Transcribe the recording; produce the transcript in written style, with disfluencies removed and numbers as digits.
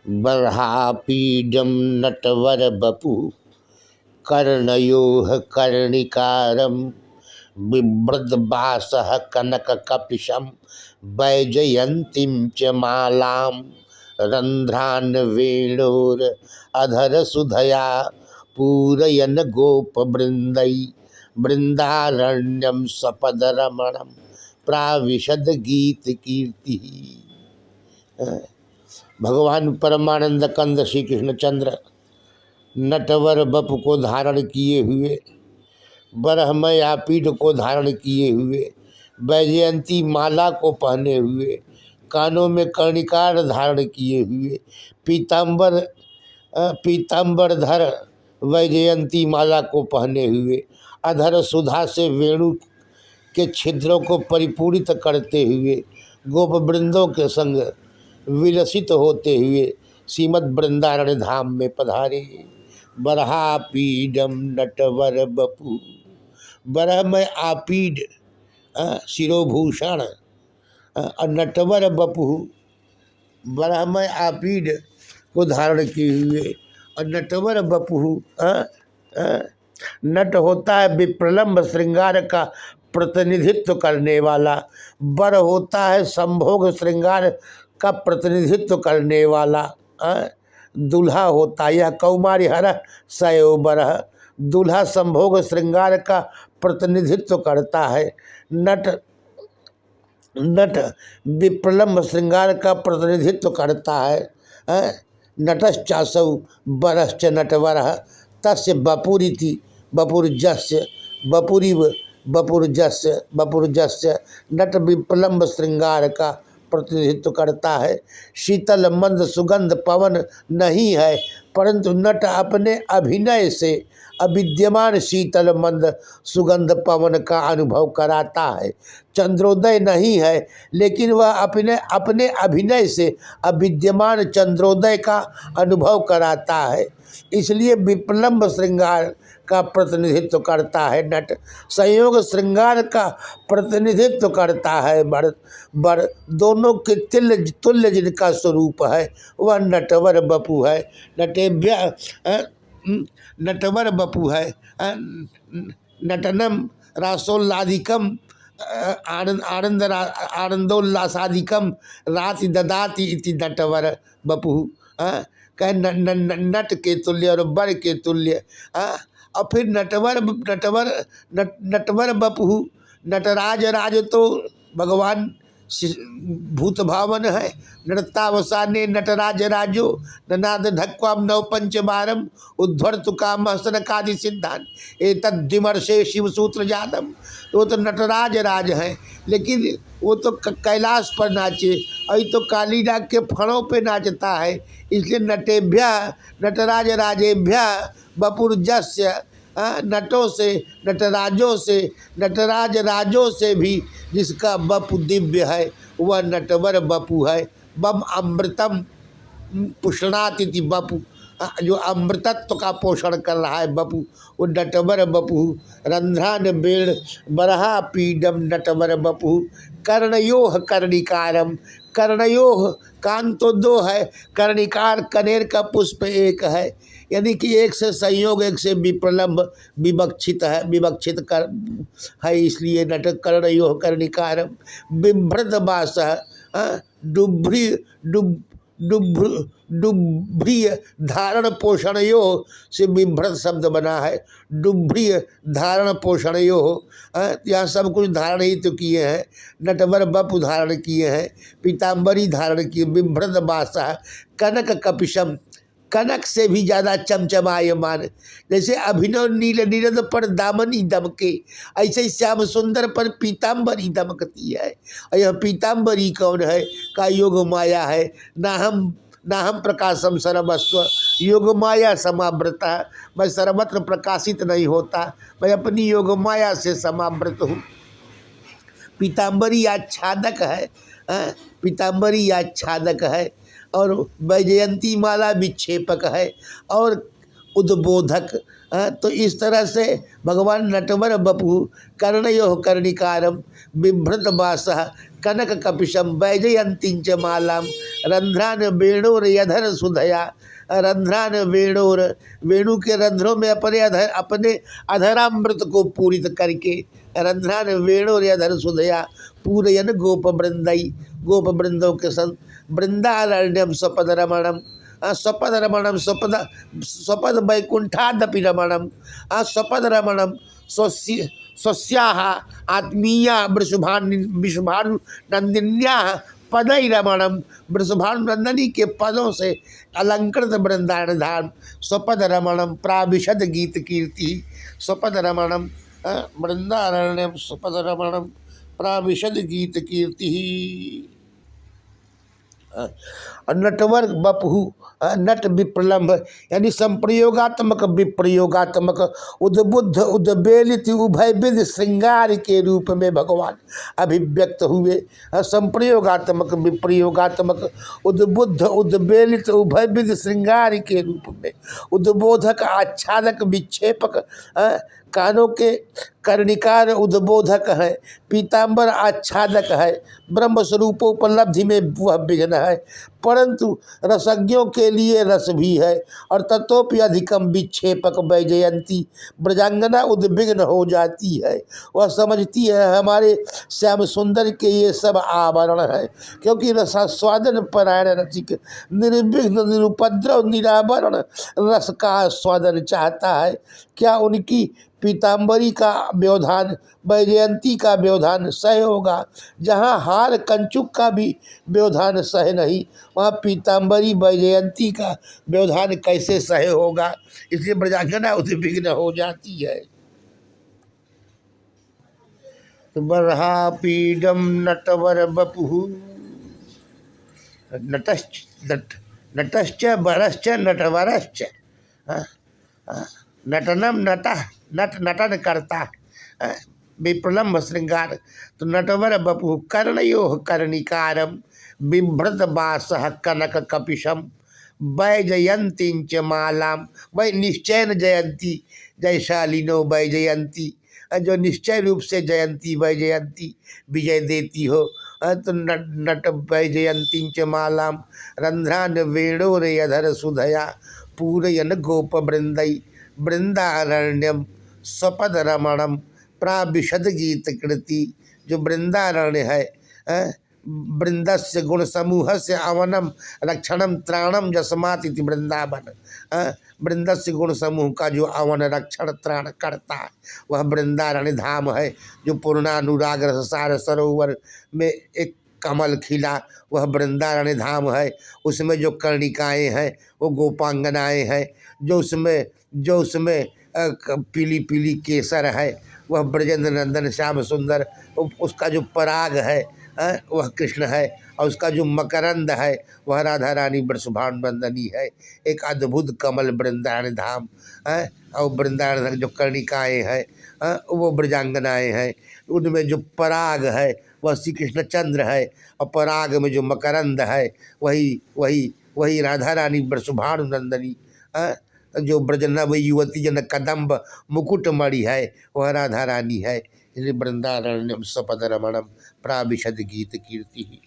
बर्हापीडम नटवर बपु कर्णयोः कर्णिकारम बिभ्रद्भासः कनक कपिशम वैजयंतीं च मालां रंध्रान वेणोर अधर सुधया पूरयन गोप वृंदै वृंदारण्यम सपद रमणम प्राविशद गीत कीर्ति। भगवान परमानंद कंद श्री कृष्णचंद्र नटवर बप को धारण किए हुए, बरहमय पीठ को धारण किए हुए, वैजयंती माला को पहने हुए, कानों में कर्णिकार धारण किए हुए, पीताम्बर धर वैजयंती माला को पहने हुए, अधर सुधा से वेणु के छिद्रों को परिपूरित करते हुए, गोप वृंदों के संग विलसित होते हुए श्रीमद् वृंदारण्य धाम में पधारे। बरहापीडम नटवर बपु, बरहमय आपीड शिरोभूषण और नटवर बपु बरहमय आपीड को धारण किए हुए, और नटवर बपु नट होता है विप्रलम्ब श्रृंगार का प्रतिनिधित्व करने वाला, बर होता है संभोग श्रृंगार का प्रतिनिधित्व करने वाला, दूल्हा होता है यह कौमारी हर सयो बरह, दूल्हा संभोग श्रृंगार का प्रतिनिधित्व करता है। नट विप्रलम्ब श्रृंगार का प्रतिनिधित्व करता है। नटश्चासौ बरश्च नटवरः तस्य बपुरिति बपुर्जस्य बपुर्जस्य नट विप्रलम्ब श्रृंगार का प्रतिनिधित्व करता है। शीतल मंद सुगंध पवन नहीं है, परंतु नट अपने अभिनय से अविद्यमान शीतल मंद सुगंध पवन का अनुभव कराता है। चंद्रोदय नहीं है, लेकिन वह अपने अभिनय से अविद्यमान चंद्रोदय का अनुभव कराता है, इसलिए विप्रलम्ब श्रृंगार का प्रतिनिधित्व करता है। नट संयोग श्रृंगार का प्रतिनिधित्व करता है। बर दोनों के तुल्य जिनका स्वरूप है वह नटवर बपु है। नटवर बपु है। नटनम रासोल्लादिकम आनंदोल्लासादिकम राति ददाति इति नटवर बपु। कह नट के तुल्य और बर के तुल्य। और फिर नटवर बपु नटराज राज तो भगवान भूत भावन है। नृत्तावसाने नटराज राजो ननाद ढक्वाम नव पंचबारम उद्वर्तु काम सनकादि सिद्धान एतद्विमर्शे शिवसूत्र जानम। वो तो नटराज राज है, लेकिन वो तो कैलाश पर नाचे, अभी तो कालीनाग के फणों पे नाचता है, इसलिए नटेभ्य नटराज राजेभ्य बपुर्जस्य नटों से नटराज राजों से भी जिसका बपु दिव्य है वह नटवर बपु है। बम अमृतम पुष्णाति बपु, जो अमृतत्व का पोषण कर रहा है बपु, वो नटवर बपु। रंध्रान बेड़ बरहा पीडम नटवर बपु कर्णयोह कर्णिकारम। कर्णयोह कान तो दो है, कर्णिकार कनेर का पुष्प एक है, यानी कि एक से संयोग एक से विप्रलम्ब विवक्षित कर है, इसलिए नट कर्णयोह कर्णिकारम। बिभ्रत बास डुभ्रिय धारण पोषणयो से बिभ्रत शब्द बना है। डुभ्रिय धारण पोषणयो, यहाँ सब कुछ धारण ही तो किए हैं। नटवर बपु धारण किए हैं, पीताम्बरी धारण किए। बिभ्रत बासा कनक कपिशम, कनक से भी ज़्यादा चमचमायमान। जैसे अभिनव नील नीरद पर दामनी दमके, ऐसे ही श्याम सुंदर पर पीताम्बरी दमकती है। और यह पीताम्बरी कौन है? का योग माया है। ना हम प्रकाशम सर्वस्व, योग माया समावृता। मैं सर्वत्र प्रकाशित नहीं होता, मैं अपनी योग माया से समावृत हूँ। पीताम्बरी आच्छादक है, पीताम्बरी आच्छादक है, और वैजयंती माला विक्षेपक है और उद्बोधक। तो इस तरह से भगवान नटवर बपु कर्णयो कर्णिकारम बिभ्रत बासः कनक कपिशम वैजयंती च मालाम रंध्रान वेणोर यधर सुधया, रंध्रान वेणोर, वेणु के रंध्रों में अपने अधरामृत को पूरित करके, रंध्रान वेणोर यधर सुधया पूरयन गोप वृंदई, गोप वृंदों के संग वृंदारण्यम स्वपद रमणम, स्वपद रमणम, स्वपद वैकुंठादपि रमणम, स्वपद रमणम स्वस्याः आत्मीया वृषभानु नंदिन्या पदई रमणम, वृषभानुनंदनी के पदों से अलंकृत वृंदावन धाम, स्वपद रमणम प्राविशद गीत कीर्ति, स्वपद रमणम वृंदारण्यम स्वपद रमणम प्राविशद गीत कीर्ति। नटवर बपहु नट विप्रलम्भ, यानी संप्रयोगात्मक विप्रयोगात्मक उद्बुद्ध उद्वेलित उभय विध श्रृंगार के रूप में भगवान अभिव्यक्त हुए। संप्रयोगात्मक विप्रयोगात्मक उद्बुद्ध उद्वेलित उभय विध श्रृंगार के रूप में, उद्बोधक आच्छादक विक्षेपक, कानों के कर्णिकार उद्बोधक है, पीताम्बर आच्छादक है, ब्रह्म स्वरूपोपलब्धि में वह विघ्न है, परंतु रसज्ञों के लिए रस भी है, और ततोपि अधिकम विक्षेपक वैजयंती, ब्रजांगना उद्विग्न हो जाती है। वह समझती है हमारे श्याम सुंदर के ये सब आवरण है, क्योंकि रसास्वादन परायण रसिक निर्विघ्न निरुपद्रव निरावरण रस का आस्वादन चाहता है। क्या उनकी पीताम्बरी का व्यवधान, वैजयंती का व्यवधान सह होगा? जहाँ हार कंचुक का भी व्यवधान सह नहीं, वहाँ पीताम्बरी वैजयंती का व्यवधान कैसे सह होगा? इसलिए ब्रजांगना उद्विग्न हो जाती है। बरहा पीडम नटवर बपुहु, नटश्च बरश्च नटवरश्च, नटनम नटा, नटन करता विप्रलम्भ श्रृंगार। तो नटवर बपु कर्णयो कर्णिकारम बिभ्रत बासः कनक कपिशम वैजयंती मालाम, वै निश्चयन जयंती जयशालिनो वैजयंती, जो निश्चय रूप से जयंती वैजयंती विजय देती हो। तो नट वैजयंती च मालाम रंध्रान वेणोर यधर सुधया पूरयन गोप वृंदई वृंदारण्यम स्वपद रमणम प्राविशद गीत कृति। जो वृंदारण्य है, वृंदस्य गुण समूह से अवनम रक्षणम त्राणम जसमात इति वृंदावन, वृंदस्य गुण समूह का जो अवन रक्षण त्राण करता है वह वृंदारण्य धाम है। जो पूर्णानुराग रससार सरोवर में एक कमल खिला वह वृंदारण्य धाम है। उसमें जो कर्णिकाएँ हैं वो गोपांगनाएँ हैं। जो उसमें पीली पीली केसर है वह ब्रजेंद्र नंदन श्याम सुंदर, उसका जो पराग है वह कृष्ण है, और उसका जो मकरंद है वह राधा रानी वृषभानुनंदनी है। एक अद्भुत कमल वृंदारण्य धाम है। और वृंदारण्य जो कर्णिकाएँ हैं वो ब्रजांगनाएँ हैं। उनमें जो पराग है वह श्री कृष्ण चंद्र है, और पराग में जो मकरंद है वही राधा रानी वृषभानुनंदनी। जो ब्रजनव युवती जन कदम्ब मुकुट मणि है वह राधा रानी है। इसलिए वृंदारण्यम सपद रमणम प्राविशद गीत कीर्ति।